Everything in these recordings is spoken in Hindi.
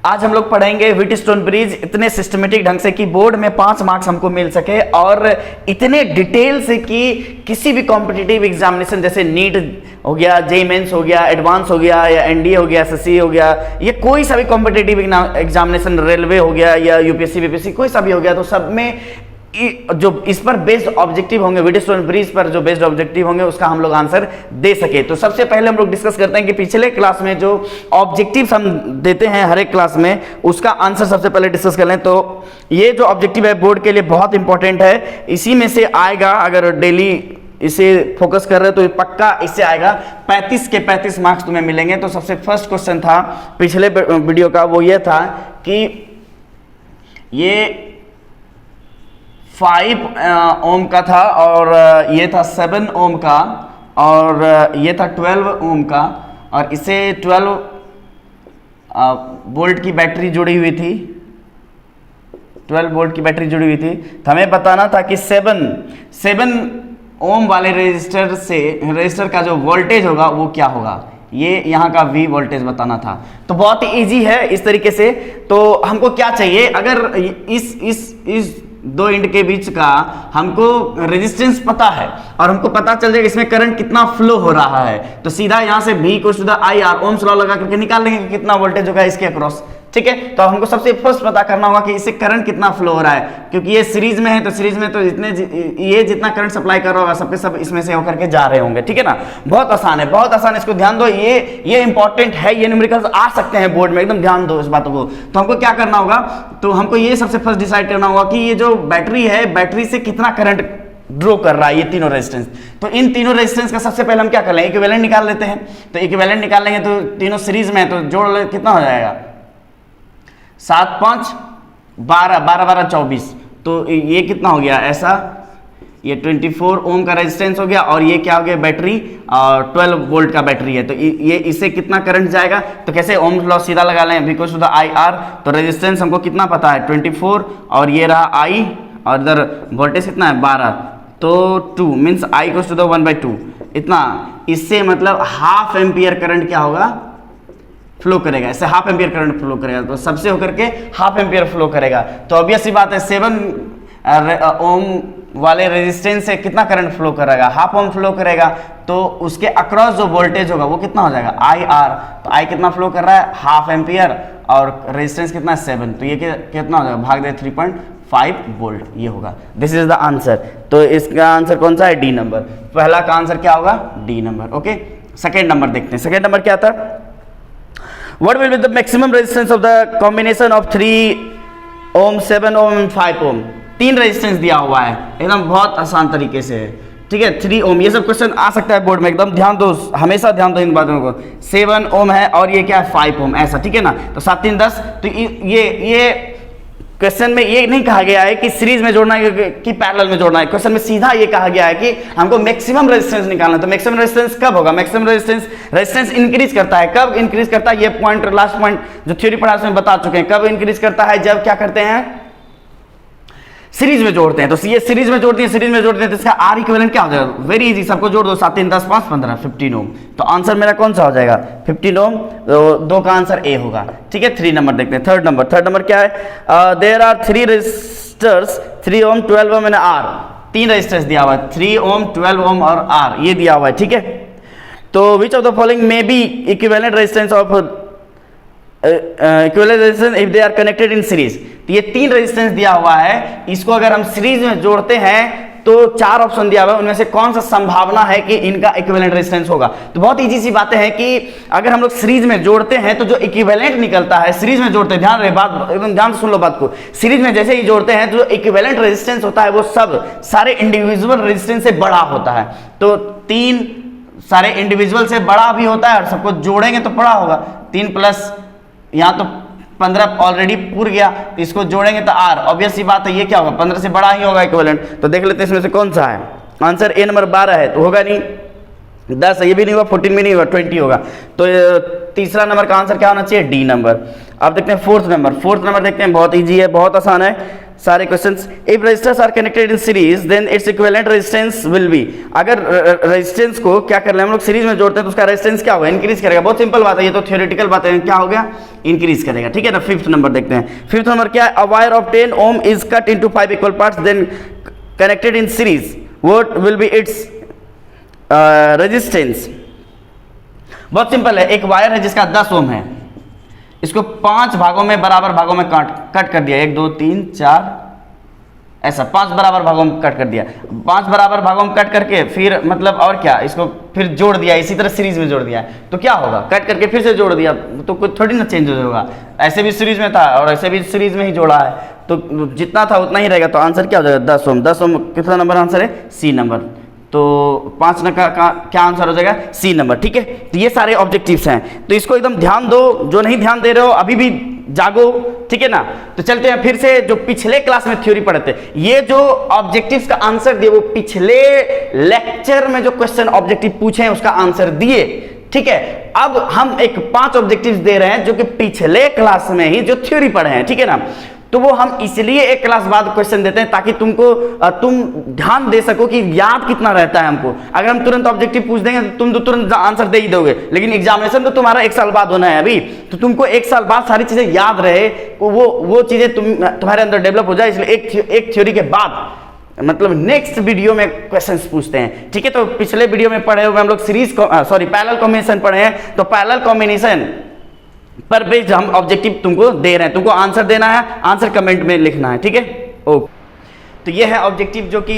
आज हम लोग पढ़ेंगे व्हीटस्टोन ब्रिज इतने सिस्टमेटिक ढंग से कि बोर्ड में 5 मार्क्स हमको मिल सके और इतने डिटेल से कि किसी भी कॉम्पिटिटिव एग्जामिनेशन जैसे नीट हो गया, जेईई मेंस हो गया, एडवांस हो गया या एनडीए हो गया, एसएससी हो गया, ये कोई सा भी कॉम्पिटिटिव एग्जामिनेशन, रेलवे हो गया या यूपीएससी बीपीएससी कोई सा भी हो गया, तो सब में जो इस पर बेस्ड ऑब्जेक्टिव होंगे, व्हीटस्टोन ब्रिज पर जो बेस्ड ऑब्जेक्टिव होंगे उसका हम लोग आंसर दे सके। तो सबसे पहले हम लोग डिस्कस करते हैं कि पिछले क्लास में जो ऑब्जेक्टिव्स हम देते हैं हर एक क्लास में उसका आंसर सबसे पहले डिस्कस कर लें। तो ये जो ऑब्जेक्टिव है बोर्ड के लिए बहुत इंपॉर्टेंट है, इसी में से आएगा, अगर डेली इसे फोकस कर रहे हो तो पक्का इससे आएगा 35 के 35 मार्क्स तुम्हें मिलेंगे। तो सबसे फर्स्ट क्वेश्चन था पिछले वीडियो का, वो ये था कि ये 5 ओम का था और ये था 7 ओम का और ये था 12 ओम का और इसे 12 वोल्ट की बैटरी जुड़ी हुई थी, 12 वोल्ट की बैटरी जुड़ी हुई थी। तो हमें बताना था कि 7 ओम वाले रेजिस्टर का जो वोल्टेज होगा वो क्या होगा, ये यहाँ का V वोल्टेज बताना था। तो बहुत ही इजी है इस तरीके से। तो हमको क्या चाहिए, अगर इस दो इंड के बीच का हमको रेजिस्टेंस पता है और हमको पता चल जाएगा इसमें करंट कितना फ्लो हो रहा है, तो सीधा यहां से V को सीधा IR ओम्स लॉ लगा करके निकाल लेंगे कि कितना वोल्टेज होगा इसके अक्रॉस। ठीक है, तो हमको सबसे फर्स्ट पता करना होगा कि इससे करंट कितना फ्लो हो रहा है, क्योंकि ये सीरीज में है तो सीरीज में तो ये जितना करंट सप्लाई कर रहा होगा सबके सब इसमें से होकर के जा रहे होंगे। ठीक है ना, बहुत आसान है, बहुत आसान है, इसको ध्यान दो, ये इंपॉर्टेंट है, ये न्यूमेरिकल्स आ सकते हैं बोर्ड में, एकदम ध्यान दो इस बातों को। तो हमको क्या करना होगा, तो हमको ये सबसे फर्स्ट डिसाइड करना होगा कि ये जो बैटरी है, बैटरी से कितना करंट ड्रॉ कर रहा है ये तीनों रेजिस्टेंस। तो इन तीनों रेजिस्टेंस का सबसे पहले हम क्या कर लेंगे, इक्विवेलेंट निकाल लेते हैं। तो इक्विवेलेंट निकाल लेंगे तो तीनों सीरीज में है तो जोड़ ले, कितना हो जाएगा 7 5 12 12 12 24। तो ये कितना हो गया ऐसा, ये 24 ओम का रेजिस्टेंस हो गया और ये क्या हो गया बैटरी, और 12 वोल्ट का बैटरी है। तो ये इससे कितना करंट जाएगा, तो कैसे ओम लॉ सीधा लगा लें, V = IR। तो रेजिस्टेंस हमको कितना पता है 24 और ये रहा I और इधर वोल्टेज कितना है 12, तो 2 मीन्स I = 1/2 इतना। इससे मतलब ½ एम्पियर करंट क्या होगा फ्लो करेगा, इससे ½ एम्पियर करंट फ्लो करेगा, तो सबसे होकर के ½ एम्पियर फ्लो करेगा। तो ऑब्वियस सी बात है 7 ओम वाले रेजिस्टेंस से कितना करंट फ्लो करेगा, ½ ओम फ्लो करेगा, तो उसके अक्रॉस जो वोल्टेज होगा वो कितना हो जाएगा IR। तो I कितना फ्लो कर रहा है ½ एम्पियर और रेजिस्टेंस कितना है 7, तो ये कितना हो जाएगा भाग दे 3.5 वोल्ट, ये होगा। This is the answer. तो इसका आंसर कौन सा है, D नंबर। पहला का आंसर क्या होगा D number. Okay, second number देखते हैं। सेकेंड नंबर क्या था, what will be the maximum resistance of the combination of 3 ohm 7 ohm and 5 ohm। 3 resistance दिया हुआ है, एकदम बहुत आसान तरीके से है। ठीक है, 3 ओम, ये सब क्वेश्चन आ सकता है बोर्ड में, एकदम ध्यान दो, हमेशा ध्यान दो इन बातों को। 7 ओम है और ये क्या है 5 ओम, ऐसा। ठीक है ना, तो 7 3 10। तो ये क्वेश्चन में ये नहीं कहा गया है कि सीरीज में जोड़ना है कि पैरेलल में जोड़ना है, क्वेश्चन में सीधा ये कहा गया है कि हमको मैक्सिमम रेजिस्टेंस निकालना है। तो मैक्सिमम रेजिस्टेंस कब होगा, मैक्सिमम रेजिस्टेंस इंक्रीज करता है, कब इंक्रीज करता है, ये पॉइंट लास्ट पॉइंट जो थ्योरी पढ़ा उसमें बता चुके हैं, कब इंक्रीज करता है, जब क्या करते हैं सीरीज में जोड़ते हैं। तो ये सीरीज में जोड़ते हैं तो इसका R इक्विवेलेंट क्या हो जाएगा, वेरी इजी, सबको जोड़ दो, 7 3 10 5 15 15 ओम। तो आंसर मेरा कौन सा हो जाएगा 15 ओम, तो 2 का आंसर A होगा। ठीक है, 3 नंबर देखते हैं। थर्ड नंबर क्या है, there are 3 resistors 3 ohm 12 ohm and R। 3 resistors दिया हुआ है, 3 ओम 12 ओम और R ये दिया हुआ है। ठीक है, तो which of the following may be equivalent resistance of equivalent resistance if they are connected in series. तो ये 3 रेजिस्टेंस दिया हुआ है, इसको अगर हम सीरीज में जोड़ते हैं तो 4 ऑप्शन दिया हुआ है, उनमें से कौन सा संभावना है कि इनका इक्विवेलेंट रेजिस्टेंस होगा। तो बहुत इजी सी बातें हैं कि अगर हम लोग सीरीज में जोड़ते हैं तो जो इक्विवेलेंट निकलता है, सीरीज में जोड़ते हैं, ध्यान रहे बात, एकदम ध्यान से सुन लो बात को, सीरीज में जैसे ही जोड़ते हैं तो जो इक्विवेलेंट रेजिस्टेंस होता है वो सब सारे इंडिविजुअल रेजिस्टेंस से बड़ा होता है। तो 3 सारे इंडिविजुअल से बड़ा भी होता है और सबको जोड़ेंगे तो बड़ा होगा। 3 प्लस यहाँ तो 15 ऑलरेडी पूर गया, तो इसको जोड़ेंगे तो R, ऑब्वियस सी बात है ये क्या होगा 15 से बड़ा ही होगा इक्विवेलेंट। तो देख लेते हैं इसमें से कौन सा है आंसर। A नंबर 12 है तो होगा नहीं, 10 है ये भी नहीं होगा, 14 भी नहीं होगा, 20 होगा। तो तीसरा नंबर का आंसर क्या होना चाहिए D नंबर। अब देखते हैं फोर्थ नंबर देखते हैं, बहुत ईजी है, बहुत आसान है। सारे questions. If resistors are connected in series then its equivalent resistance will be, अगर रेजिस्टेंस को क्या कर रहे हैं हम लोग सीरीज में जोड़ते हैं तो उसका रेजिस्टेंस क्या होगा, इंक्रीज करेगा। बहुत सिंपल बात है, ये तो थ्योरेटिकल बात है, क्या हो गया, इंक्रीज करेगा, ठीक है ना। फिफ्थ नंबर देखते हैं। फिफ्थ नंबर क्या है, a wire of 10 ohm is cut into 5 equal parts then connected in series, what will be its resistance. बहुत सिंपल है, एक वायर है जिसका 10 ओम है, इसको 5 भागों में बराबर भागों में कट कर दिया, 1 2 3 4 ऐसा 5 बराबर भागों में कट कर दिया। 5 बराबर भागों में कट करके फिर मतलब और क्या, इसको फिर जोड़ दिया, इसी तरह सीरीज में जोड़ दिया, तो क्या होगा, कट करके फिर से जोड़ दिया तो कुछ थोड़ी ना चेंज होगा। ऐसे भी सीरीज में था और ऐसे भी सीरीज में ही जोड़ा है, तो जितना था उतना ही रहेगा। तो आंसर क्या हो जाएगा, 10 ओम। 10 ओम कितना नंबर आंसर है, सी नंबर। तो 5 का क्या आंसर हो जाएगा, सी नंबर, ठीक है। तो ये सारे ऑब्जेक्टिव्स हैं, तो इसको एकदम ध्यान दो, जो नहीं ध्यान दे रहे हो अभी भी जागो, ठीक है ना। तो चलते हैं फिर से, जो पिछले क्लास में थ्योरी पढ़े थे, ये जो ऑब्जेक्टिव्स का आंसर दिए वो पिछले लेक्चर में जो क्वेश्चन ऑब्जेक्टिव पूछे हैं उसका आंसर दिए, ठीक है। अब हम एक 5 ऑब्जेक्टिव्स दे रहे हैं जो कि पिछले क्लास में ही जो थ्योरी पढ़े हैं, ठीक है ना। तो वो हम इसलिए एक क्लास बाद क्वेश्चन देते हैं ताकि तुम ध्यान दे सको कि याद कितना रहता है हमको। अगर हम तुरंत ऑब्जेक्टिव पूछ देंगे तो तुम तो तुरंत आंसर दे ही दोगे, लेकिन एग्जामिनेशन तो तुम्हारा 1 साल बाद होना है अभी, तो तुमको 1 साल बाद सारी चीजें याद रहे, वो चीजें तुम्हारे अंदर डेवलप हो जाए, इसलिए एक थ्योरी के बाद मतलब नेक्स्ट वीडियो में क्वेश्चंस पूछते हैं, ठीक है। तो पिछले वीडियो में पढ़े हुए हम लोग पैरेलल कॉम्बिनेशन पढ़े हैं, तो पैरेलल कॉम्बिनेशन पर बेस्ड हम ऑब्जेक्टिव तुमको दे रहे हैं, तुमको आंसर देना है, आंसर कमेंट में लिखना है, ठीक है। ओके, तो ये है ऑब्जेक्टिव जो कि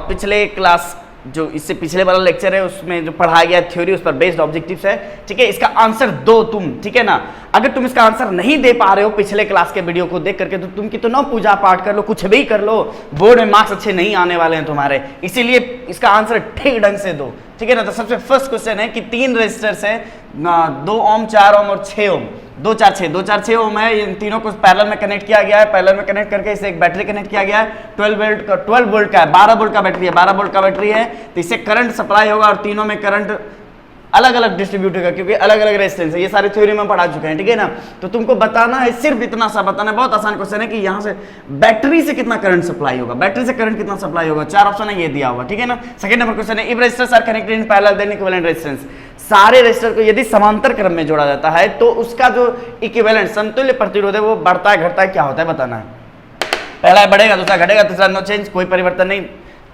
पिछले क्लास, जो इससे पिछले वाला लेक्चर है उसमें जो पढ़ाया गया थ्योरी, उस पर बेस्ड ऑब्जेक्टिव्स है, ठीक है। इसका आंसर दो तुम, ठीक है ना। अगर तुम इसका आंसर नहीं दे पा रहे हो पिछले क्लास के वीडियो को देख करके, तो तुम कितना पूजा पाठ कर लो, कुछ भी कर लो, बोर्ड में मार्क्स अच्छे नहीं आने वाले हैं तुम्हारे, इसीलिए इसका आंसर ठीक ढंग से दो, ठीक है ना। तो सबसे फर्स्ट क्वेश्चन है कि 3 रेजिस्टर्स है, 2 ओम, 4 ओम और 6 ओम, 2 4 6 ओम है, इन तीनों को पैरेलल में कनेक्ट किया गया है। पैरेलल में कनेक्ट करके इसे एक बैटरी कनेक्ट किया गया है, 12 वोल्ट का है, 12 वोल्ट का बैटरी है, 12 वोल्ट का बैटरी है, तो इससे करंट सप्लाई होगा और तीनों में करंट अलग अलग डिस्ट्रीब्यूट होगा क्योंकि अलग अलग रेजिस्टेंस है। ये सारे थ्योरी में पढ़ा चुके हैं, ठीक है ना। तो तुमको बताना है, सिर्फ इतना सा बताना है, बहुत आसान क्वेश्चन है कि यहाँ से बैटरी से कितना करंट सप्लाई होगा, बैटरी से करंट कितना सप्लाई होगा, 4 ऑप्शन है, ये दिया होगा, ठीक है ना। सेकंड नंबर क्वेश्चन है, if resistors are connected in parallel then equivalent resistance, सारे रेजिस्टर को यदि समांतर क्रम में जोड़ा जाता है तो उसका जो इक्विवेलेंट समतुल्य प्रतिरोध है वो बढ़ता है घटता है, क्या होता है बताना है। पहला बढ़ेगा, दूसरा घटेगा, तीसरा नो चेंज, कोई परिवर्तन नहीं,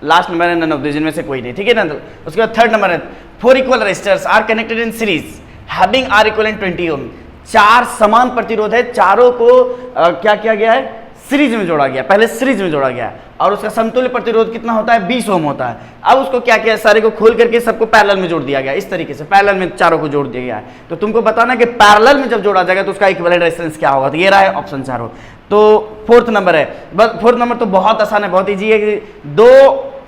लास्ट नंबर है नन ऑफ दिस, जिनमें से कोई नहीं, ठीक है ना। तो उसके बाद थर्ड नंबर है 4 equal resistors are connected in series having R equivalent 20 ohm, 4 समान प्रतिरोध है, चारों को क्या किया गया है, सीरीज में जोड़ा गया, पहले सीरीज में जोड़ा गया है और उसका समतुल्य प्रतिरोध कितना होता है, 20 ओम होता है। अब उसको क्या किया, सारे को खोल करके सबको पैरेलल में जोड़ दिया गया, इस तरीके से पैरेलल में चारों को जोड़ दिया गया है। तो तुमको बताना कि पैरेलल में जब जोड़ा जाएगा तो उसका इक्विवेलेंट रेजिस्टेंस क्या होगा, तो ये रहा है ऑप्शन चारों। तो फोर्थ नंबर है, फोर्थ नंबर तो बहुत आसान है, बहुत ईजी है कि 2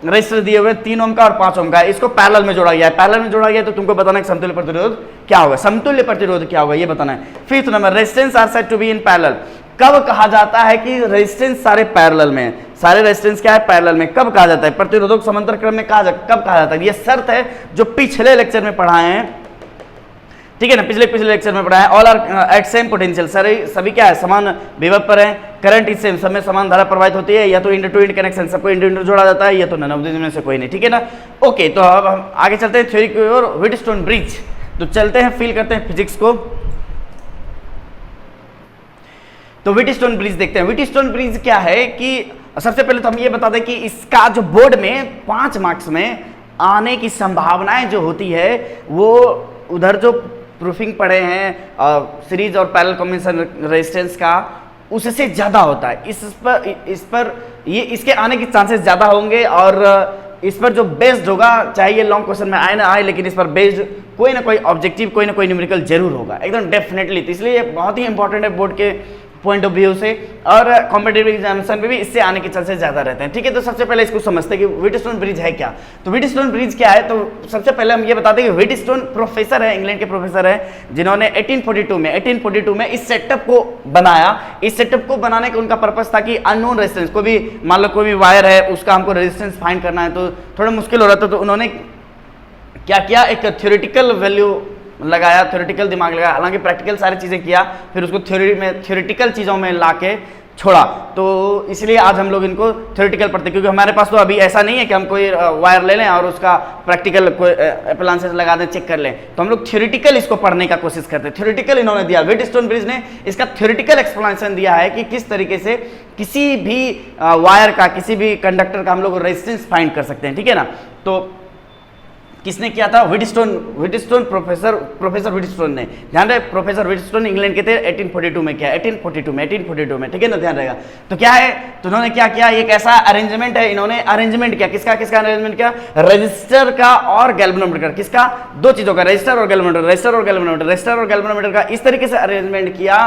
रेजिस्टर दिए हुए 3 ओम का और 5 ओम का है, इसको पैरेलल में जोड़ा गया है, पैरेलल में जोड़ा गया तो तुमको बताना है समतुल्य प्रतिरोध क्या होगा, समतुल्य प्रतिरोध क्या होगा ये बताना है। Fifth number, resistance are said to be in parallel, कब कहा जाता है कि रेजिस्टेंस सारे पैरेलल में है, सारे रेजिस्टेंस क्या है पैरेलल में, कब कहा जाता है, प्रतिरोधों को समांतर क्रम में कब कहा जाता है, ये शर्त है जो पिछले लेक्चर में पढ़ाए हैं, ठीक है ना, पिछले लेक्चर में पढ़ा है। All are at same potential, सभी क्या है, समान विभव पर है, करंट इज सेम, सब में समान धारा प्रवाहित होती है, या तो इंटर टू इंटर कनेक्शन, सबको इंटर जोड़ा जाता है, या तो नन ऑफ दिस में से कोई नहीं, ठीक है ना। ओके, तो अब हम आगे चलते हैं थ्योरी की ओर, व्हीटस्टोन ब्रिज। तो चलते हैं, फील करते हैं फिजिक्स को। तो व्हीटस्टोन ब्रिज देखते हैं। व्हीटस्टोन ब्रिज क्या है कि सबसे पहले तो हम ये बता दें कि इसका जो बोर्ड में 5 मार्क्स में आने की संभावनाएं जो होती है वो उधर जो प्रूफिंग पढ़े हैं सीरीज और पैरेलल कॉम्बिनेशन रेजिस्टेंस का, उससे ज़्यादा होता है। इस पर ये इसके आने के चांसेस ज़्यादा होंगे और इस पर जो बेस्ड होगा, चाहे ये लॉन्ग क्वेश्चन में आए ना आए, लेकिन इस पर बेस्ड कोई ना कोई ऑब्जेक्टिव, कोई ना कोई न्यूमेरिकल जरूर होगा, एकदम डेफिनेटली। तो इसलिए ये बहुत ही इंपॉर्टेंट है बोर्ड के पॉइंट ऑफ व्यू से, और कॉम्पिटिटिव एग्जामिनेशन में भी इससे आने के चांसेस ज़्यादा रहते हैं, ठीक है। तो सबसे पहले इसको समझते हैं कि व्हीटस्टोन ब्रिज है क्या। तो व्हीटस्टोन ब्रिज क्या है, तो सबसे पहले हम ये बताते हैं कि व्हीटस्टोन प्रोफेसर है, इंग्लैंड के प्रोफेसर है, जिन्होंने 1842 में इस सेटअप को बनाया। इस सेटअप को बनाने का उनका पर्पस था कि अननोन रेजिस्टेंस, कोई भी मान लो कोई भी वायर है, उसका हमको रेजिस्टेंस फाइंड करना है तो थोड़ा मुश्किल हो रहा था, तो उन्होंने क्या किया, एक थ्योरेटिकल वैल्यू लगाया, थ्योरेटिकल दिमाग लगाया, हालांकि प्रैक्टिकल सारी चीज़ें किया, फिर उसको थ्योरेटिकल चीज़ों में लाके छोड़ा। तो इसलिए आज हम लोग इनको थ्योरेटिकल पढ़ते हैं, क्योंकि हमारे पास तो अभी ऐसा नहीं है कि हम कोई वायर ले लें और उसका प्रैक्टिकल कोई अप्लायंसेस लगा दें, चेक कर लें। तो हम लोग थ्योरेटिकल इसको पढ़ने का कोशिश करते हैं। थ्योरेटिकल इन्होंने दिया, व्हीटस्टोन ब्रिज ने इसका थ्योरेटिकल एक्सप्लेनेशन दिया है कि किस तरीके से किसी भी वायर का, किसी भी कंडक्टर का हम लोग रेजिस्टेंस फाइंड कर सकते हैं, ठीक है ना। तो किसने किया था? व्हीटस्टोन प्रोफेसर व्हीटस्टोन ने। ध्यान रहे, प्रोफेसर व्हीटस्टोन इंग्लैंड के थे, 1842 में किया, 1842 में, ठीक है ना, ध्यान रहेगा। तो क्या है, तो उन्होंने क्या किया, एक ऐसा अरेंजमेंट है, इन्होंने अरेंजमेंट किया, किसका अरेंजमेंट किया? रजिस्टर का और गैल्वेनोमीटर, किसका? दो चीजों का, रजिस्टर और गैल्वेनोमीटर का इस तरीके से अरेंजमेंट किया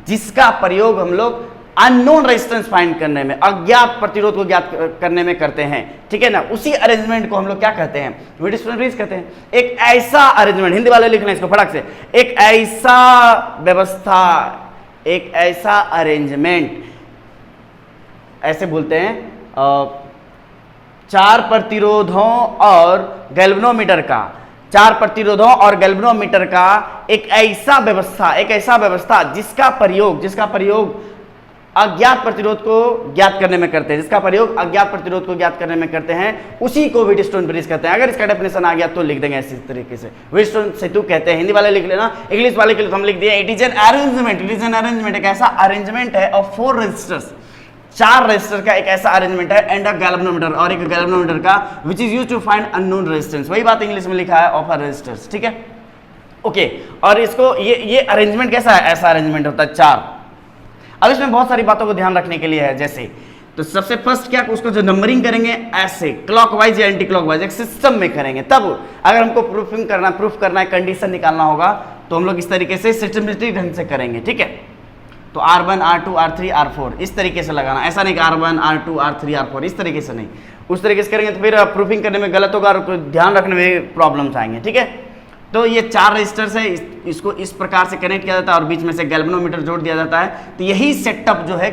जिसका प्रयोग हम लोग अननोन रेजिस्टेंस फाइंड करने में, अज्ञात प्रतिरोध को ज्ञात करने में करते हैं, ठीक है ना। उसी अरेंजमेंट को हम लोग क्या कहते हैं? व्हीटस्टोन ब्रिज कहते हैं। एक ऐसा अरेंजमेंट, हिंदी वाले लिख लें इसको फटाक से, एक ऐसा व्यवस्था, एक ऐसा अरेंजमेंट, ऐसे बोलते हैं, चार प्रतिरोधों और गैल्वेनोमीटर का, चार प्रतिरोधों और गैल्वेनोमीटर का एक ऐसा व्यवस्था जिसका प्रयोग अज्ञात प्रतिरोध को ज्ञात करने में करते हैं, उसी को व्हीटस्टोन ब्रिज कहते हैं। अगर इसका डेफिनेशन आ गया तो लिख देंगे ऐसी तरीके से, व्हीटस्टोन सेतु कहते हैं। हिंदी वाले लिख लेना, इंग्लिश वाले के लिए तो हम लिख दिए इट इज एन अरेंजमेंट, एक ऐसा अरेंजमेंट है ऑफ 4 रजिस्टर्स, 4 रजिस्टर का एक ऐसा अरेंजमेंट है, एंड अ गैल्वेनोमीटर, और एक गैल्वेनोमीटर का which is used to find unknown resistance. वही बात इंग्लिश में लिखा है, ऑफ अ रजिस्टर्स, ठीक है, ओके। और इसको ये अरेंजमेंट कैसा है? ऐसा अरेंजमेंट होता है 4। अब इसमें बहुत सारी बातों को ध्यान रखने के लिए है, जैसे तो सबसे फर्स्ट क्या, उसको जो नंबरिंग करेंगे ऐसे क्लॉकवाइज या एंटी क्लॉकवाइज, एक सिस्टम में करेंगे। तब अगर हमको प्रूफ करना है, कंडीशन निकालना होगा, तो हम लोग इस तरीके से सिस्टमेटिक ढंग से करेंगे, ठीक है। तो R1 R2 R3 R4 इस तरीके से लगाना, ऐसा नहीं कि R1 R2 R3 R4 इस तरीके से नहीं, उस तरीके से करेंगे तो फिर प्रूफिंग करने में गलत होगा और ध्यान रखने में प्रॉब्लम्स आएंगे, ठीक है। तो ये 4 रजिस्टर्स है, इसको इस प्रकार से कनेक्ट किया जाता है और बीच में से गैल्वेनोमीटर जोड़ दिया जाता है। तो यही सेटअप जो है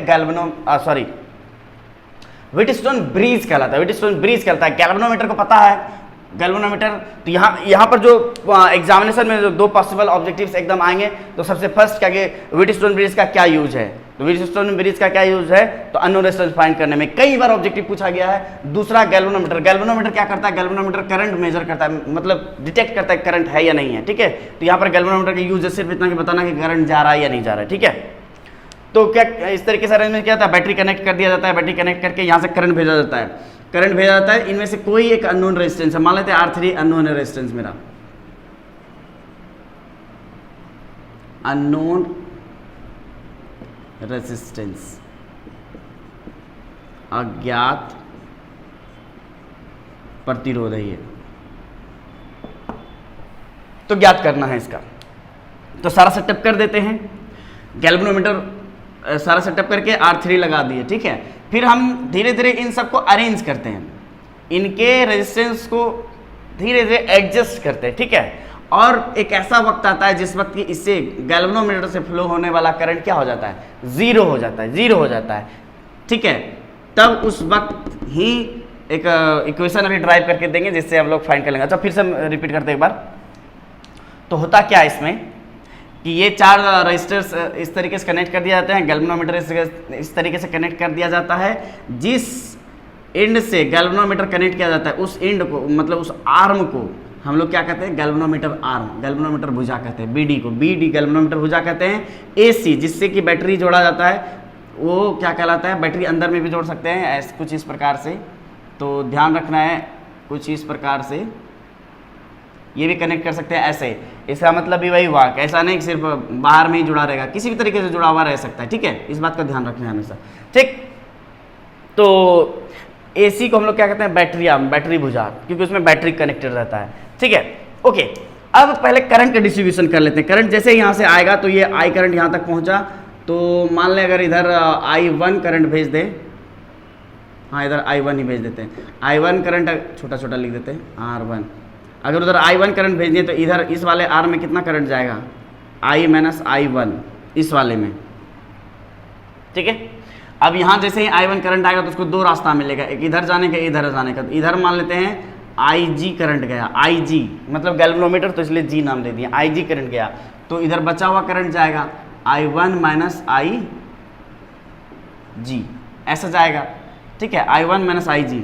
व्हीटस्टोन ब्रिज कहलाता है। गैल्वेनोमीटर को पता है, गैल्वेनोमीटर, तो यहाँ पर जो एग्जामिनेशन में जो 2 पॉसिबल ऑब्जेक्टिव्स एकदम आएंगे, तो सबसे फर्स्ट क्या कि व्हीटस्टोन ब्रिज का क्या यूज है, तो व्हीटस्टोन ब्रिज का क्या यूज है, तो अननोन रेजिस्टेंस फाइंड करने में कई बार ऑब्जेक्टिव पूछा गया है। दूसरा गैल्वेनोमीटर क्या करता है? गैल्वेनोमीटर करंट मेजर करता है, मतलब डिटेक्ट करता है करंट है या नहीं है, ठीक है। तो यहाँ पर गैल्वेनोमीटर का यूज है सिर्फ इतना कि बताना कि करंट जा रहा है या नहीं जा रहा है, ठीक है। तो क्या इस तरीके से अरेंजमेंट किया जाता है, बैटरी कनेक्ट कर दिया जाता है, बैटरी कनेक्ट करके यहाँ से करंट भेजा जाता है, इनमें से कोई एक अननोन रेजिस्टेंस है, मान लेते हैं R3 अननोन है रेजिस्टेंस मेरा, अननोन रेजिस्टेंस, अज्ञात प्रतिरोध है ये, तो ज्ञात करना है इसका। तो सारा सेटअप कर देते हैं, गैल्वेनोमीटर सारा सेटअप करके R3 लगा दिए, ठीक है। फिर हम धीरे धीरे इन सबको अरेंज करते हैं, इनके रेजिस्टेंस को धीरे धीरे एडजस्ट करते हैं, ठीक है। और एक ऐसा वक्त आता है जिस वक्त की इससे गैल्वेनोमीटर से फ्लो होने वाला करंट क्या हो जाता है? जीरो हो जाता है, ठीक है। तब उस वक्त ही एक इक्वेशन अभी ड्राइव करके देंगे जिससे हम लोग फाइंड कर लेंगे। अच्छा फिर से रिपीट करते एक बार। तो होता क्या है इसमें कि ये 4 रजिस्टर्स इस तरीके से कनेक्ट कर दिया जाते हैं, गैल्वेनोमीटर इस तरीके से कनेक्ट कर दिया जाता है। जिस एंड से गैल्वेनोमीटर कनेक्ट किया जाता है उस एंड को, मतलब उस आर्म को हम लोग क्या कहते हैं? गैल्वेनोमीटर आर्म, गैल्वेनोमीटर भुजा कहते हैं, बीडी गैल्वेनोमीटर भुजा कहते हैं। AC जिससे कि बैटरी जोड़ा जाता है वो क्या कहलाता है? बैटरी अंदर में भी जोड़ सकते हैं ऐसे कुछ इस प्रकार से, तो ध्यान रखना है, कुछ इस प्रकार से ये भी कनेक्ट कर सकते हैं ऐसे। इसका मतलब भी वही हुआ, ऐसा नहीं कि सिर्फ बाहर में ही जुड़ा रहेगा, किसी भी तरीके से जुड़ा हुआ रह सकता है, ठीक है। इस बात का ध्यान रखना है हमेशा, ठीक। तो AC को हम लोग क्या कहते हैं? बैटरी आर्म, बैटरी भुजा, क्योंकि उसमें बैटरी कनेक्टेड रहता है, ठीक है, ओके। अब पहले करंट का डिस्ट्रीब्यूशन कर लेते हैं। करंट जैसे यहाँ से आएगा तो ये I करंट यहाँ तक पहुँचा, तो मान लें अगर इधर I1 करंट भेज दें, हाँ इधर I1 ही भेज देते हैं, I1 करंट छोटा छोटा लिख देते हैं R1। अगर उधर I1 करंट भेज दिए तो इधर इस वाले R में कितना करंट जाएगा? I माइनस I1 इस वाले में, ठीक है। अब यहाँ जैसे ही I1 करंट आएगा तो उसको 2 रास्ता मिलेगा, एक इधर जाने का, इधर जाने का। तो इधर मान लेते हैं IG करंट गया, IG मतलब गैल्वेनोमीटर तो इसलिए G नाम दे दिया, IG करंट गया, तो इधर बचा हुआ करंट जाएगा I1 माइनस जी, ऐसा जाएगा, ठीक है, I1 माइनस आई जी,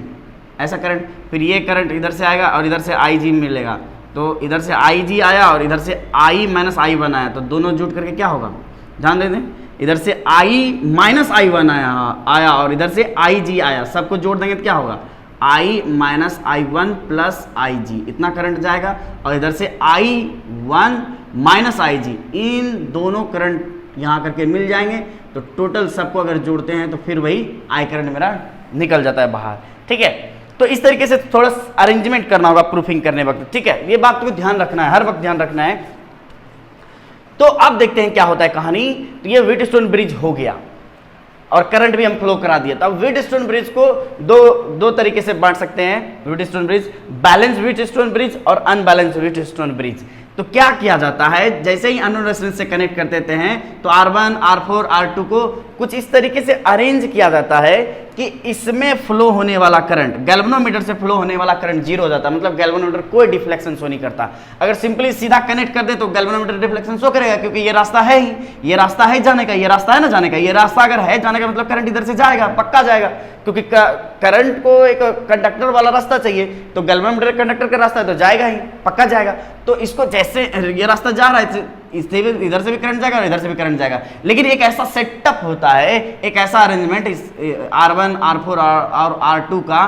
ऐसा करंट, फिर ये करंट इधर से आएगा और इधर से आई जी मिलेगा, तो इधर से आई जी आया और इधर से आई माइनस आई वन आया, तो दोनों जुट करके क्या होगा, ध्यान दे दें, इधर से आई माइनस आई वन आया और इधर से आई जी आया, सबको जोड़ देंगे तो क्या होगा, आई माइनस आई वन प्लस आई जी, इतना करंट जाएगा, और इधर से आई वन माइनस आई जी, इन दोनों करंट यहाँ करके मिल जाएंगे, तो टोटल सबको अगर जोड़ते हैं तो फिर वही आई करंट मेरा निकल जाता है बाहर, ठीक है। तो इस तरीके से थोड़ा अरेंजमेंट करना होगा प्रूफिंग करने वक्त, ठीक है, ये बात को ध्यान रखना है, हर वक्त ध्यान रखना है। तो अब देखते हैं क्या होता है कहानी। तो ये व्हीटस्टोन ब्रिज हो गया और करंट भी हम फ्लो करा दिया। तो अब व्हीटस्टोन ब्रिज को दो तरीके से बांट सकते हैं Wheatstone bridge, balance Wheatstone bridge और अनबैलेंस व्हीटस्टोन ब्रिज। तो क्या किया जाता है, जैसे ही अननोन रेजिस्टेंस से कनेक्ट कर देते हैं तो R1, R4, R2 को कुछ इस तरीके से अरेंज किया जाता है कि इसमें फ्लो होने वाला करंट, गैल्वेनोमीटर से फ्लो होने वाला करंट जीरो हो जाता है, मतलब गैल्वेनोमीटर कोई डिफ्लेक्शन शो नहीं करता। अगर सिंपली सीधा कनेक्ट कर दे तो गैल्वेनोमीटर डिफ्लेक्शन शो करेगा, क्योंकि ये रास्ता है ही, ये रास्ता है जाने का, ये रास्ता है ना जाने का, ये रास्ता अगर है जाने का मतलब करंट इधर से जाएगा, पक्का जाएगा, क्योंकि करंट को एक कंडक्टर वाला रास्ता चाहिए, तो गैल्वेनोमीटर कंडक्टर का रास्ता है तो जाएगा ही, पक्का जाएगा। तो इसको जैसे ये रास्ता जा रहा है, इससे भी इधर से भी करंट जाएगा और इधर से भी करंट जाएगा, लेकिन एक ऐसा सेटअप होता है, एक ऐसा अरेंजमेंट इस R1, R4 और R2 का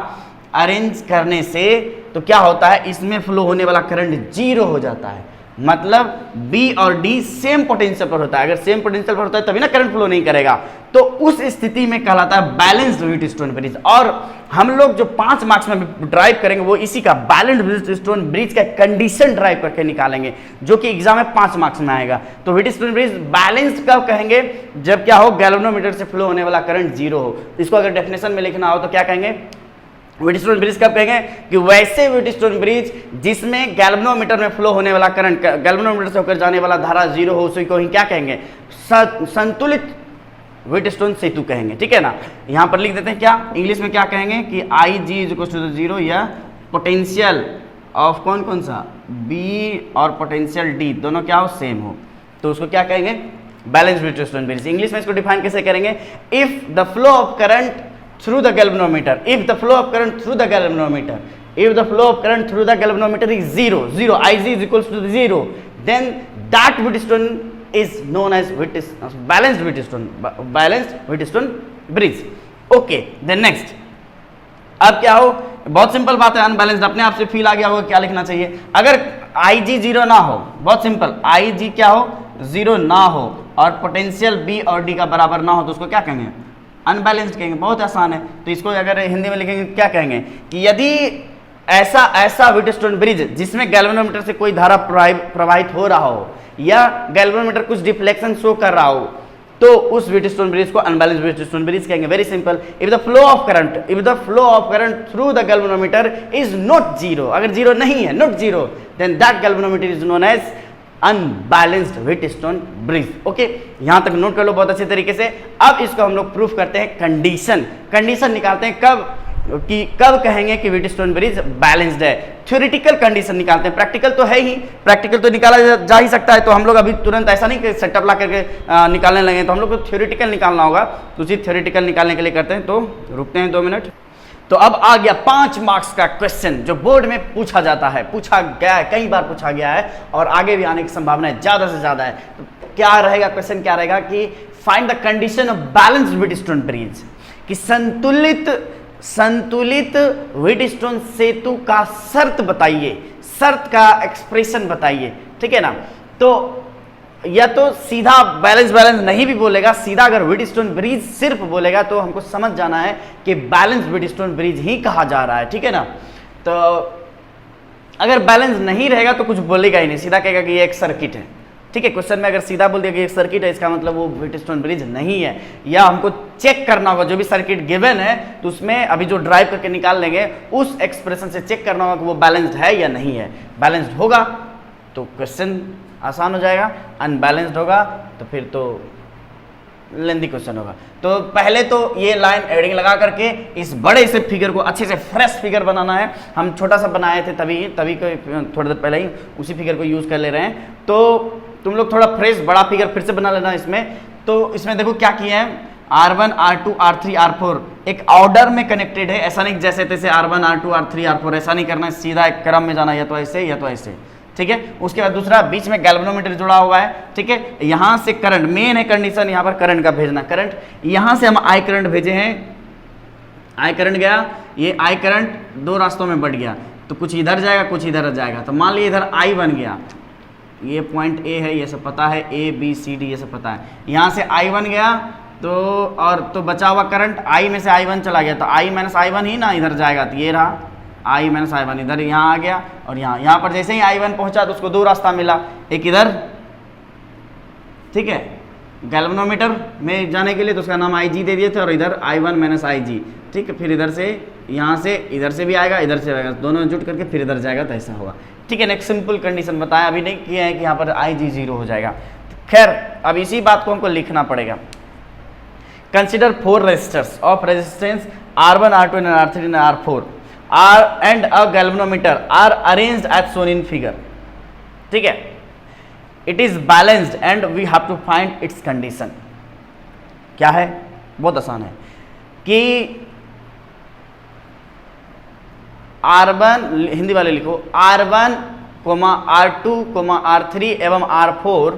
अरेंज करने से तो क्या होता है, इसमें फ्लो होने वाला करंट जीरो हो जाता है, मतलब B और D सेम पोटेंशियल पर होता है। अगर सेम पोटेंशियल पर होता है तभी ना करंट फ्लो नहीं करेगा, तो उस स्थिति में कहलाता है बैलेंस्ड व्हीटस्टोन ब्रिज। और हम लोग जो 5 मार्क्स में ड्राइव करेंगे वो इसी का बैलेंस्ड व्हीटस्टोन ब्रिज का कंडीशन ड्राइव करके निकालेंगे, जो कि एग्जाम में 5 मार्क्स में आएगा। तो व्हीटस्टोन ब्रिज बैलेंस्ड कब कहेंगे, जब क्या हो, गैल्वेनोमीटर से फ्लो होने वाला करंट जीरो हो। इसको अगर डेफिनेशन में लिखना हो तो क्या कहेंगे, व्हीटस्टोन ब्रिज कब कहेंगे कि वैसे व्हीटस्टोन ब्रिज जिसमें गैल्वेनोमीटर में फ्लो होने वाला करंट, गैल्वेनोमीटर से होकर जाने वाला धारा जीरो हो, उसी को ही क्या कहेंगे, संतुलित व्हीटस्टोन सेतु कहेंगे, ठीक है ना। यहां पर लिख देते हैं क्या, इंग्लिश में क्या कहेंगे कि आई जी इज इक्वल टू जीरो, या पोटेंशियल ऑफ कौन सा बी और पोटेंशियल डी दोनों क्या हो, सेम हो, तो उसको क्या कहेंगे, बैलेंस्ड व्हीटस्टोन ब्रिज। इंग्लिश में इसको डिफाइन कैसे करेंगे, if the flow of current through the galvanometer, if the flow of current through the galvanometer, if the flow of current through the galvanometer is zero, Ig is equals to 0, then that Wheatstone is known as balanced Wheatstone bridge. Okay, then next, अब क्या हो, बहुत सिंपल बात है, अनबैलेंस्ड अपने आप से फील आ गया होगा क्या लिखना चाहिए। अगर Ig जीरो ना हो, बहुत सिंपल, Ig क्या हो, जीरो ना हो और पोटेंशियल B और D का बराबर ना हो, तो उसको क्या कहेंगे, अनबैलेंस्ड कहेंगे। बहुत आसान है, तो इसको अगर हिंदी में लिखेंगे क्या कहेंगे कि यदि ऐसा व्हीटस्टोन ब्रिज जिसमें गैल्वेनोमीटर से कोई धारा प्रवाहित हो रहा हो या गैल्वेनोमीटर कुछ डिफ्लेक्शन शो कर रहा हो, तो उस व्हीटस्टोन ब्रिज को अनबैलेंस्ड व्हीटस्टोन ब्रिज कहेंगे। Very simple, if the flow of current through the galvanometer is not zero, अगर जीरो नहीं है, not zero, then that galvanometer is known as unbalanced Wheatstone bridge. Okay, यहां तक नोट कर लो बहुत अच्छे तरीके से। अब इसको हम लोग प्रूफ करते हैं, कंडीशन निकालते हैं कब कहेंगे कि व्हीटस्टोन ब्रिज बैलेंस्ड है। थ्योरेटिकल कंडीशन निकालते हैं, प्रैक्टिकल तो है ही, प्रैक्टिकल तो निकाला जा ही सकता है, तो हम लोग अभी तुरंत ऐसा नहीं कि सेटअप ला करके निकालने लगे, तो हम लोग को थ्योरेटिकल निकालना होगा। तो उसी थ्योरेटिकल निकालने के लिए करते हैं, तो रुकते हैं 2 मिनट। तो अब आ गया 5 मार्क्स का क्वेश्चन जो बोर्ड में पूछा जाता है, पूछा गया है, कई बार पूछा गया है और आगे भी आने की संभावना ज्यादा से ज्यादा है। तो क्या रहेगा क्वेश्चन, क्या रहेगा कि find the condition of balanced Wheatstone bridge, कि संतुलित व्हीटस्टोन सेतु का शर्त बताइए, शर्त का एक्सप्रेशन बताइए, ठीक है ना। तो या तो सीधा बैलेंस नहीं भी बोलेगा, सीधा अगर व्हीटस्टोन ब्रिज सिर्फ बोलेगा तो हमको समझ जाना है कि बैलेंस व्हीटस्टोन ब्रिज ही कहा जा रहा है, ठीक है ना। तो अगर बैलेंस नहीं रहेगा तो कुछ बोलेगा ही नहीं, सीधा कहेगा कि ये एक सर्किट है, ठीक है। क्वेश्चन में अगर सीधा बोल दिया कि एक सर्किट है, इसका मतलब वो व्हीटस्टोन ब्रिज नहीं है। या हमको चेक करना होगा, जो भी सर्किट गिवन है तो उसमें अभी जो ड्राइव करके निकाल लेंगे उस एक्सप्रेशन से चेक करना होगा कि वो बैलेंस्ड है या नहीं है। बैलेंस्ड होगा तो क्वेश्चन आसान हो जाएगा, अनबैलेंस्ड होगा तो फिर तो लेंथी क्वेश्चन होगा। तो पहले तो ये लाइन एडिंग लगा करके इस बड़े से फिगर को अच्छे से फ्रेश फिगर बनाना है। हम छोटा सा बनाए थे तभी को थोड़ी देर पहले ही उसी फिगर को यूज कर ले रहे हैं। तो तुम लोग थोड़ा फ्रेश बड़ा फिगर फिर से बना लेना इसमें। तो इसमें देखो क्या किए हैं, R1 R2 R3 R4 एक ऑर्डर में कनेक्टेड है, ऐसा नहीं जैसे तैसे R1 R2 R3 R4, ऐसा नहीं करना है, सीधा एक क्रम में जाना, या तो ऐसे या तो ऐसे, ठीक है। उसके बाद दूसरा बीच में गैल्वेनोमीटर जुड़ा हुआ है, ठीक है। यहां से करंट मेन है कंडीशन, यहां पर करंट का भेजना, करंट यहां से हम आई करंट भेजे हैं, आई करंट गया, ये आई करंट दो रास्तों में बढ़ गया, तो कुछ इधर जाएगा कुछ इधर जाएगा, तो मान लीजिए इधर आई बन गया, ये पॉइंट ए है, ये सब पता है, ए बी सी डी ये सब पता है, यहाँ से आई बन गया, तो और तो बचा हुआ करंट आई में से आई वन चला गया, तो आई माइनस आई वन ही ना इधर जाएगा, तो ये रहा आई माइनस आई वन, इधर यहाँ आ गया, और यहाँ पर जैसे ही आई वन पहुँचा तो उसको दो रास्ता मिला, एक इधर, ठीक है, गैल्वेनोमीटर में जाने के लिए, तो उसका नाम आई जी दे दिए थे, और इधर आई वन माइनस आई जी, ठीक है। फिर इधर से यहाँ से इधर से भी आएगा, इधर से आएगा, दोनों जुट करके फिर इधर जाएगा, तो ऐसा होगा, ठीक है। नेक्स्ट सिंपल कंडीशन बताया, अभी नहीं किया है कि यहाँ पर आई जी 0 हो जाएगा। खैर अब इसी बात को हमको लिखना पड़ेगा। Consider 4 resistors of resistance R1 R2 and R3 and R4 and a galvanometer are arranged as shown in figure, ठीक है। It is balanced and we have to find its condition. क्या है? बहुत आसान है कि R1 हिंदी वाले लिखो, R1, R2, R3 एवं R4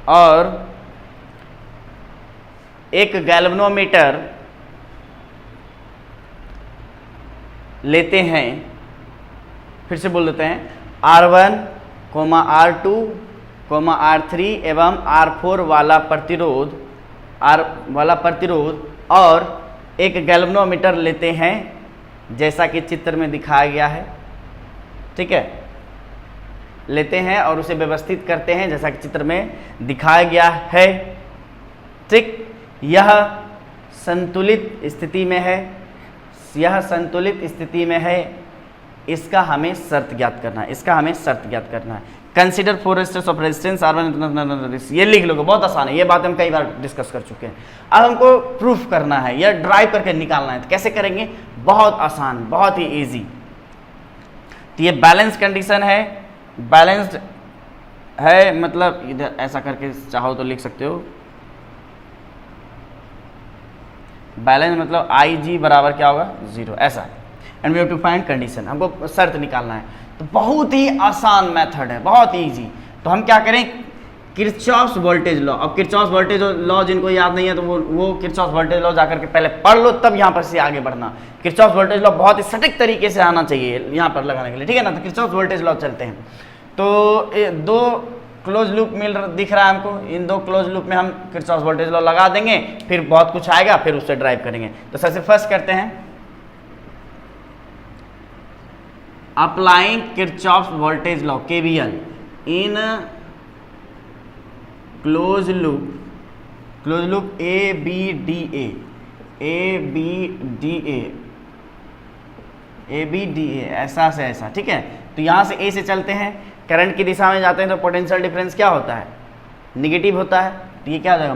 और एक गैल्वेनोमीटर लेते हैं, फिर से बोल देते हैं, R1, R2, R3 एवं R4 वाला प्रतिरोध और एक गैल्वेनोमीटर लेते हैं जैसा कि चित्र में दिखाया गया है, ठीक है, लेते हैं और उसे व्यवस्थित करते हैं जैसा कि चित्र में दिखाया गया है, ठीक। यह संतुलित स्थिति में है, यह संतुलित स्थिति में है, इसका हमें शर्त ज्ञात करना है, इसका हमें शर्त ज्ञात करना है। Consider 4 resistors of resistance R1, ये लिख लोगे, बहुत आसान है, ये बात हम कई बार डिस्कस कर चुके हैं। अब हमको प्रूफ करना है या ड्राइव करके निकालना है, तो कैसे करेंगे? बहुत आसान, बहुत ही इजी। तो ये बैलेंस कंडीशन है, बैलेंस्ड है मतलब इधर ऐसा करके चाहो तो लिख सकते हो, बैलेंस मतलब आई जी बराबर क्या होगा? 0, ऐसा है। And we have to find condition, हमको शर्त निकालना है। तो बहुत ही आसान मेथड है, बहुत इजी। तो हम क्या करें? Kirchhoff's voltage law. अब किरचॉफ्स वोल्टेज लॉ जिनको याद नहीं है तो वो किरचॉफ्स वोल्टेज लॉ जाकर के पहले पढ़ लो, तब यहाँ पर से आगे बढ़ना। किरचॉफ्स वोल्टेज लॉ बहुत ही सटीक तरीके से आना चाहिए यहाँ पर लगाने के लिए, ठीक है ना। तो किरचॉफ्स वोल्टेज लॉ चलते हैं। तो दो क्लोज लूप दिख रहा है हमको, इन दो क्लोज लूप में हम किरचॉफ्स वोल्टेज लॉ लगा देंगे, फिर बहुत कुछ आएगा, फिर उससे ड्राइव करेंगे। तो सबसे फर्स्ट करते हैं applying Kirchhoff's voltage law KVL in close loop ABDA ऐसा से ऐसा, ठीक है। तो यहाँ से A से चलते हैं, करंट की दिशा में जाते हैं, तो पोटेंशियल डिफरेंस क्या होता है? निगेटिव होता है। तो ये क्या हो जाएगा?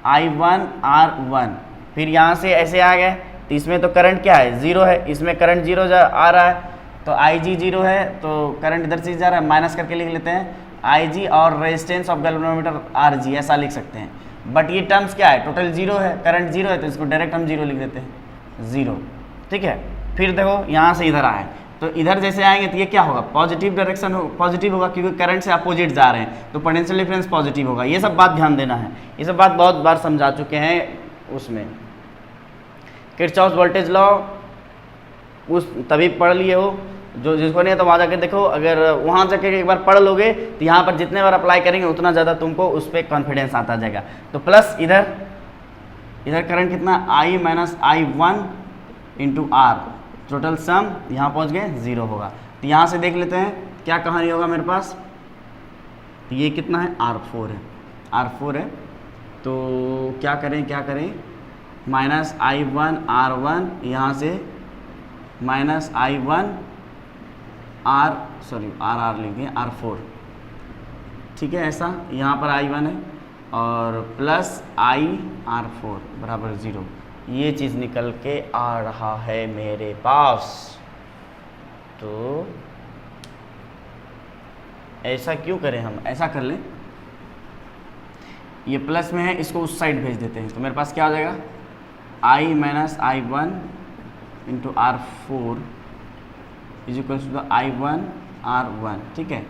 -I1R1। फिर यहाँ से ऐसे आ गए, तो इसमें तो करंट क्या है? 0 है, इसमें करंट 0 आ रहा है, तो IG 0 है, तो करंट इधर से जा रहा है, माइनस करके लिख लेते हैं IG और रेजिस्टेंस ऑफ गैल्वेनोमीटर RG, ऐसा लिख सकते हैं। बट ये टर्म्स क्या है? टोटल 0 है, करंट 0 है, तो इसको डायरेक्ट हम 0 लिख देते हैं, 0, ठीक है। फिर देखो यहाँ से इधर आए, तो इधर जैसे आएंगे तो ये क्या होगा? पॉजिटिव डायरेक्शन पॉजिटिव होगा, क्योंकि करंट से अपोजिट जा रहे हैं, तो पोटेंशियल डिफरेंस पॉजिटिव होगा। ये सब बात ध्यान देना है, ये सब बात बहुत बार समझा चुके हैं उसमें। किरचॉफ्स वोल्टेज लॉ उस तभी पढ़ लिए हो, जो जिसको नहीं है तो वहाँ जाके देखो। अगर वहाँ जाके एक बार पढ़ लोगे तो यहाँ पर जितने बार अप्लाई करेंगे उतना ज़्यादा तुमको उस पर कॉन्फिडेंस आता जाएगा। तो प्लस इधर करंट कितना? I-I1 × R, टोटल सम यहाँ पहुँच गए 0 होगा। तो यहाँ से देख लेते हैं क्या कहानी होगा मेरे पास। तो ये कितना है? R4 है, R4 है। तो क्या करें -I1R1, यहाँ से -I1 R लिख दिए, R4, ठीक है। ऐसा यहाँ पर I1 है और प्लस I/R4 बराबर 0। ये चीज़ निकल के आ रहा है मेरे पास। तो ऐसा क्यों करें, हम ऐसा कर लें, ये प्लस में है, इसको उस साइड भेज देते हैं, तो मेरे पास क्या हो जाएगा, i minus I one into R four is equal to I1 R1, ठीक है।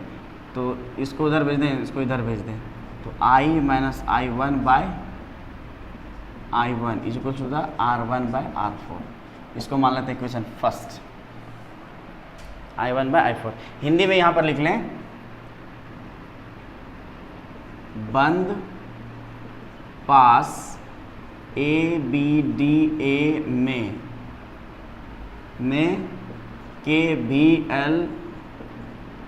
तो इसको उधर भेज दें, इसको इधर भेज दें, तो i minus I one by I one is equal to R1 by R4। इसको मान लेते हैं equation first, I1 bye I4। Hindi में यहाँ पर लिख लें, बंद पास ABDA में KVL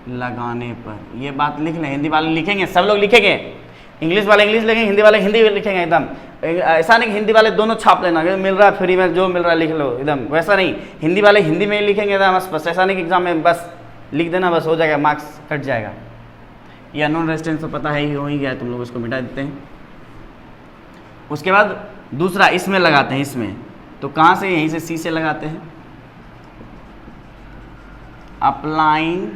लगाने पर, ये बात लिख लें। हिंदी वाले लिखेंगे, सब लोग लिखेंगे, इंग्लिश वाले इंग्लिश लिखेंगे, हिंदी वाले हिंदी लिखेंगे एकदम। ऐसा नहीं कि हिंदी वाले दोनों छाप लेना, मिल रहा है फ्री में, जो मिल रहा है लिख लो एकदम, वैसा नहीं। हिंदी वाले हिंदी में ही लिखेंगे एकदम बस, ऐसा नहीं कि एग्जाम में बस लिख देना बस हो जाएगा, मार्क्स कट जाएगा। ये अननोन रेजिस्टेंस तो पता है ही, हो ही गया, तुम लोग इसको मिटा देते हैं। उसके बाद दूसरा इसमें लगाते हैं, इसमें तो कहाँ से, यहीं से सी से लगाते हैं, applying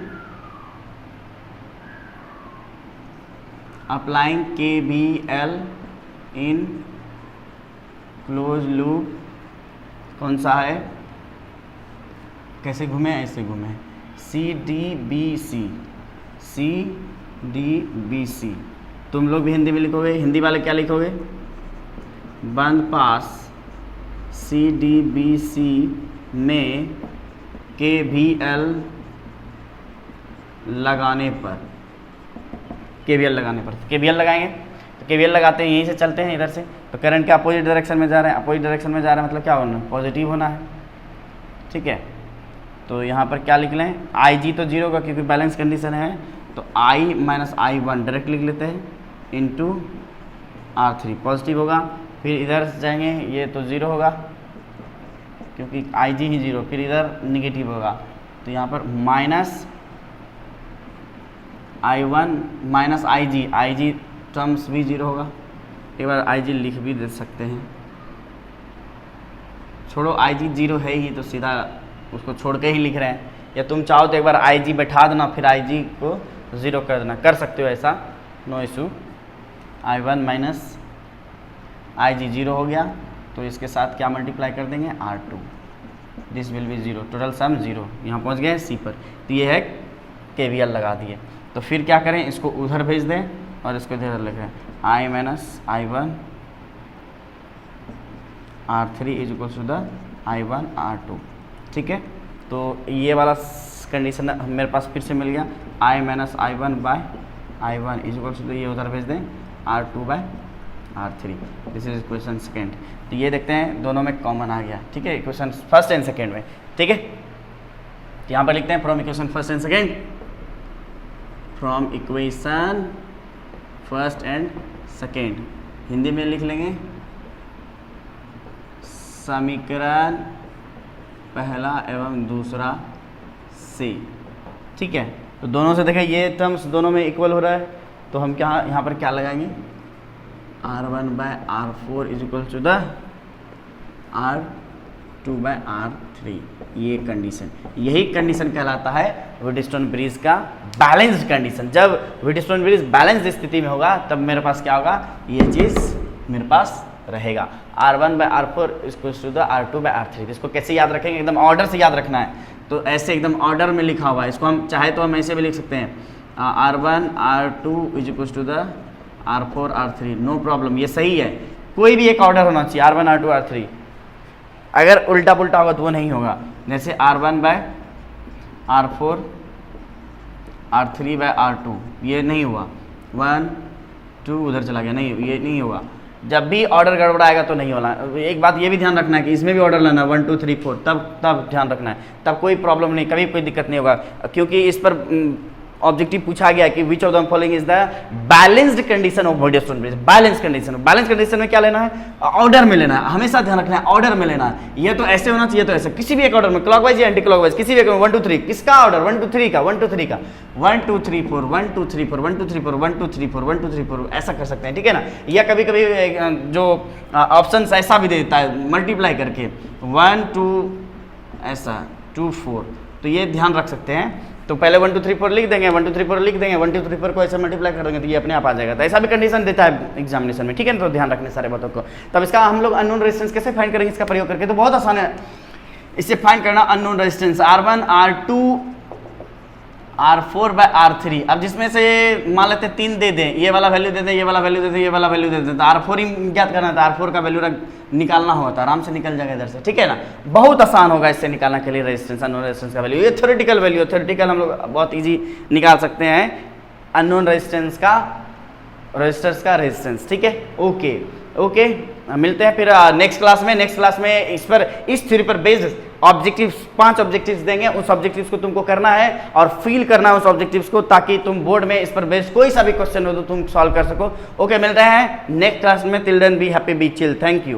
KVL in close loop, कौन सा है, कैसे घूमे, ऐसे घूमे, CDBC। तुम लोग भी हिंदी में लिखोगे, हिंदी वाले क्या लिखोगे, बंद पास CDBC में KVL लगाने पर, KVL लगाएंगे, तो KVL लगाते हैं, यहीं से चलते हैं इधर से, तो करंट के अपोजिट डायरेक्शन में जा रहे हैं, अपोजिट डायरेक्शन में जा रहा है मतलब क्या होना, पॉजिटिव होना है, ठीक है। तो यहाँ पर क्या लिख लें, IG तो जीरो का क्योंकि बैलेंस कंडीशन है, तो I minus I one direct लिख लेते हैं, इंटू R3 पॉजिटिव होगा, फिर इधर से जाएंगे, ये तो ज़ीरो होगा क्योंकि IG ही जीरो, फिर इधर निगेटिव होगा, तो यहाँ पर minus I1 minus IG terms भी जीरो होगा। एक बार IG लिख भी दे सकते हैं, छोड़ो IG जीरो है ही तो सीधा उसको छोड़ के ही लिख रहे हैं, या तुम चाहो तो एक बार IG बैठा देना फिर IG को ज़ीरो कर देना, कर सकते हो ऐसा, no issue. I1 minus IG zero हो गया, तो इसके साथ क्या मल्टीप्लाई कर देंगे, R2, this will be zero, total sum zero. यहाँ पहुँच गए C पर, तो ये है KVL लगा दिए। तो फिर क्या करें, इसको उधर भेज दें और इसको इधर लिखें, I minus I one R3 is equal to I1 R2, ठीक है। तो ये वाला कंडीशन मेरे पास फिर से मिल गया, I minus I one by I one is equal to, ये उधर भेज दें R2 by R3, this is equation second. तो ये देखते हैं दोनों में कॉमन आ गया, ठीक है, इक्वेशन फर्स्ट एंड सेकेंड में, ठीक है। तो यहाँ पर लिखते हैं from equation first and second, from equation first and second, Hindi में लिख लेंगे समीकरण पहला एवं दूसरा से, ठीक है। तो दोनों से देखें ये टर्म्स दोनों में इक्वल हो रहा है, तो हम क्या यहाँ पर क्या लगाएंगे, R1 by R4 is equal to R2 by R3, ये कंडीशन, यही कंडीशन कहलाता है व्हीटस्टोन ब्रिज का बैलेंस्ड कंडीशन। जब व्हीटस्टोन ब्रिज बैलेंस्ड स्थिति में होगा तब मेरे पास क्या होगा, ये चीज़ मेरे पास रहेगा, R1 बाय R4 इसको R2 बाय R3। इसको कैसे याद रखेंगे, एकदम ऑर्डर से याद रखना है, तो ऐसे एकदम ऑर्डर में लिखा हुआ है, इसको हम चाहे तो हम ऐसे भी लिख सकते हैं, R1 R2 is equal to R4 R3, no problem, ये सही है, कोई भी एक ऑर्डर होना चाहिए, R1 R2 R3। अगर उल्टा पुल्टा होगा तो वो नहीं होगा, जैसे R1 by R4 R3 bye R2, ये नहीं हुआ, 1 2 उधर चला गया, नहीं, ये नहीं होगा। जब भी ऑर्डर गड़बड़ाएगा तो नहीं होना। एक बात ये भी ध्यान रखना है कि इसमें भी ऑर्डर लेना 1 2 3 4, तब ध्यान रखना है, तब कोई प्रॉब्लम नहीं, कभी कोई दिक्कत नहीं होगा, क्योंकि इस पर ऑब्जेक्टिव पूछा गया कि विच of the following is the balanced condition of Wheatstone bridge. Balance condition में क्या लेना है, ऑर्डर में लेना है, हमेशा ध्यान रखना है ऑर्डर में लेना है। ये तो ऐसे होना चाहिए, तो ऐसे, किसी भी एक ऑर्डर में, क्लॉकवाइज या एंटी क्लॉकवाइज, किसी भी एक 1 2 3, किसका ऑर्डर 1 2 3 का 1 2 3 का 1 2 3 4 1 2 3 4 1 2 3 4 1 2 3 4 1 2 3 4, ऐसा कर सकते हैं, ठीक है ना। या कभी कभी जो ऑप्शन ऐसा भी देता है मल्टीप्लाई करके 1 2 ऐसा 2 4, तो ये ध्यान रख सकते हैं तो पहले 1 2 3 4 लिख देंगे, 1 2 3 4 लिख देंगे, 1 2 3 4 को ऐसे मल्टीप्लाई कर देंगे तो ये अपने आप आ जाएगा। तो ऐसा भी कंडीशन देता है एग्जामिनेशन में, ठीक है ना, तो ध्यान रखने सारे बातों को। तब इसका हम लोग अननोन रेजिस्टेंस कैसे फाइंड करेंगे इसका प्रयोग करके, तो बहुत आसान है इसे फाइंड करना। Unknown resistance R1 R2 R4 bye R3, अब जिसमें से मान लेते हैं 3 दे दें, ये वाला वैल्यू दे दें, ये वाला वैल्यू दे दें, ये वाला वैल्यू दे दें, तो R4 ही ज्ञात करना था, R4 का वैल्यू निकालना होगा तो आराम से निकल जाएगा इधर से, ठीक है ना। बहुत आसान होगा इससे निकालना के लिए रेजिस्टेंस, अननोन रेजिस्टेंस का वैल्यू। ये थ्योरेटिकल वैल्यू, थ्योरेटिकल हम लोग बहुत ईजी निकाल सकते हैं अननोन रेजिस्टेंस का, रेजिस्टर्स का रेजिस्टेंस, ठीक है। ओके ओके, मिलते हैं फिर नेक्स्ट क्लास में। नेक्स्ट क्लास में इस पर, इस थ्योरी पर बेस्ड ऑब्जेक्टिव्स, 5 ऑब्जेक्टिव्स देंगे, उस ऑब्जेक्टिव्स को तुमको करना है और फील करना है उस ऑब्जेक्टिव्स को, ताकि तुम बोर्ड में इस पर बेस्ड कोई सा भी क्वेश्चन हो तो तुम सॉल्व कर सको। ओके, मिलते हैं नेक्स्ट क्लास में। Till then be happy, be chill, thank you.